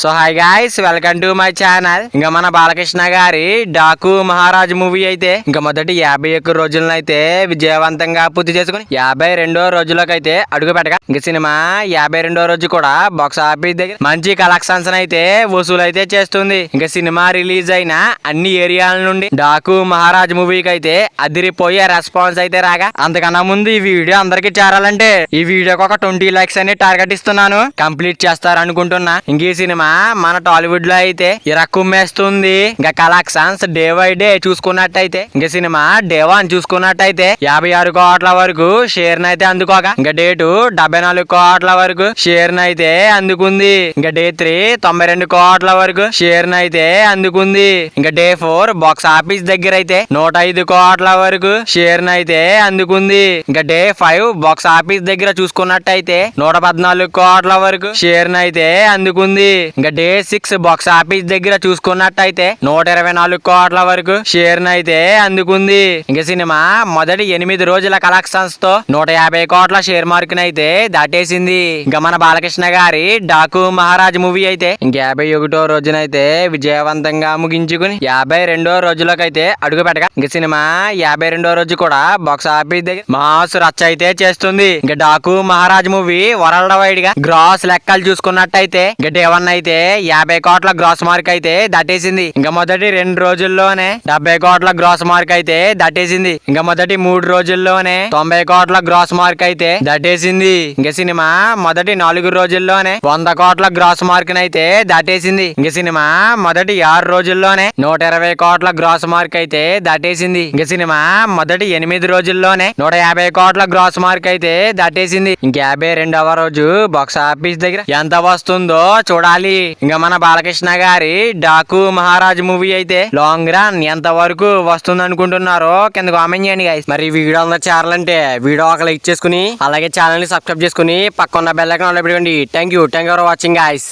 So hi guys, welcome to my channel. ఇంకా మన బాలకృష్ణ గారి డాకు మహారాజ్ మూవీ అయితే ఇంకా మొదటి 51 రోజులను అయితే విజయవంతంగా పూర్తి చేసుకుని 52వ రోజులోకి అయితే అడుగు పెట్టగా ఇంకా సినిమా 52వ రోజు కూడా బాక్స్ ఆఫీస్ దగ్గర మంచి కలెక్షన్స్ అయితే వసూలు అయితే చేస్తుంది. ఇంకా సినిమా రిలీజ్ అయిన అన్ని ఏరియాల నుండి డాకు మహారాజ్ మూవీకి అయితే అదిరిపోయే రెస్పాన్స్ అయితే రాగా, అంతకన్నా ముందు ఈ వీడియో అందరికి చేరాలంటే ఈ వీడియోకి ఒక 20 లైక్స్ అని టార్గెట్ ఇస్తున్నాను. కంప్లీట్ చేస్తారనుకుంటున్నా. ఇంక ఈ సినిమా మన టాలీవుడ్ లో అయితే ఇరక్కుమ్మేస్తుంది. ఇంకా కలెక్షన్స్ డే బై డే చూసుకున్నట్టయితే ఇంకా సినిమా డే 1 చూసుకున్నట్టయితే 56 కోట్ల వరకు షేర్ నైతే అందుకోగా, ఇంకా డే 2 74 కోట్ల వరకు షేర్ నైతే అందుకుంది. ఇంకా డే 3 92 కోట్ల వరకు షేర్ నైతే అందుకుంది. ఇంకా డే 4 బాక్స్ ఆఫీస్ దగ్గర అయితే 105 కోట్ల వరకు షేర్ నైతే అందుకుంది. ఇంకా డే 5 బాక్స్ ఆఫీస్ దగ్గర చూసుకున్నట్టయితే 114 కోట్ల వరకు షేర్ నైతే అందుకుంది. ఇంకా డే 6 బాక్స్ ఆఫీస్ దగ్గర చూసుకున్నట్టయితే 124 కోట్ల వరకు షేర్ నైతే అందుకుంది. ఇంకా సినిమా మొదటి 8 రోజుల కలెక్షన్స్ తో 150 కోట్ల షేర్ మార్క్ నైతే దాటేసింది. ఇంకా మన బాలకృష్ణ గారి డాకు మహారాజ్ మూవీ అయితే ఇంకా 51వ రోజునైతే విజయవంతంగా ముగించుకుని 52వ రోజులోకైతే అడుగు పెట్టగా, ఇంకా సినిమా 52వ రోజు కూడా బాక్స్ ఆఫీస్ దగ్గర మాస్ రచ్చ అయితే చేస్తుంది. ఇంకా Daaku Maharaj movie world wide గా గ్రాస్ లెక్కలు చూసుకున్నట్టయితే ఇంకా డే 1 అయితే 50 కోట్ల గ్రాస్ మార్క్ అయితే దాటేసింది. ఇంకా మొదటి 2 రోజుల్లోనే 70 కోట్ల గ్రాస్ మార్క్ అయితే దాటేసింది. ఇంకా మొదటి 3 రోజుల్లోనే 90 కోట్ల గ్రాస్ మార్క్ అయితే దాటేసింది. ఇంకా సినిమా మొదటి 4 రోజుల్లోనే 100 కోట్ల గ్రాస్ మార్క్ అయితే దాటేసింది. ఇంకా సినిమా మొదటి 6 రోజుల్లోనే 120 కోట్ల గ్రాస్ మార్క్ అయితే దాటేసింది. ఇంకా సినిమా మొదటి 8 రోజుల్లోనే 150 కోట్ల గ్రాస్ మార్క్ అయితే దాటేసింది. ఇంకా 52వ రోజు బాక్స్ ఆఫీస్ దగ్గర ఎంత వస్తుందో చూడాలి. ఇంకా మన బాలకృష్ణ గారి డాకు మహారాజ్ మూవీ అయితే లాంగ్ రన్ ఎంత వరకు వస్తుంది అనుకుంటున్నారో కింద కామెంట్ చేయండి గైస్. మరి వీడియో అందరూ చేరాలంటే వీడియో ఒక లైక్ చేసుకుని అలాగే ఛానల్ ని సబ్స్క్రైబ్ చేసుకుని పక్కన బెల్ ఐకాన్ ఆన్ లో పెట్టుకోండి. Thank you for watching guys.